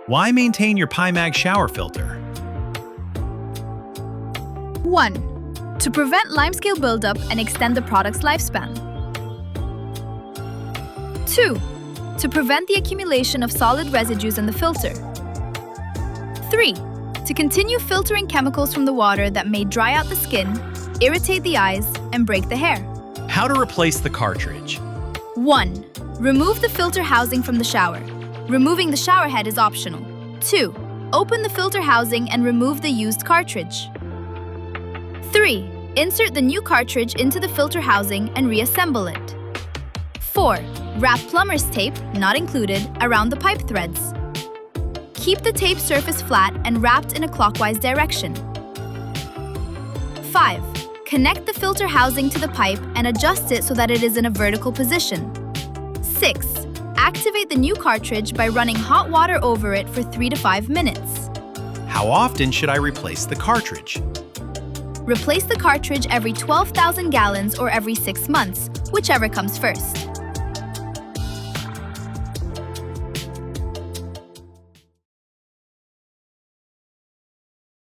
Why maintain your PiMag shower filter? 1. To prevent limescale buildup and extend the product's lifespan. 2. To prevent the accumulation of solid residues in the filter. 3. To continue filtering chemicals from the water that may dry out the skin, irritate the eyes, and break the hair. How to replace the cartridge? 1. Remove the filter housing from the shower. Removing the shower head is optional. 2. Open the filter housing and remove the used cartridge. 3. Insert the new cartridge into the filter housing and reassemble it. 4. Wrap plumber's tape, not included, around the pipe threads. Keep the tape surface flat and wrapped in a clockwise direction. 5. Connect the filter housing to the pipe and adjust it so that it is in a vertical position. 6. Activate the new cartridge by running hot water over it for 3 to 5 minutes. How often should I replace the cartridge? Replace the cartridge every 12,000 gallons or every 6 months, whichever comes first.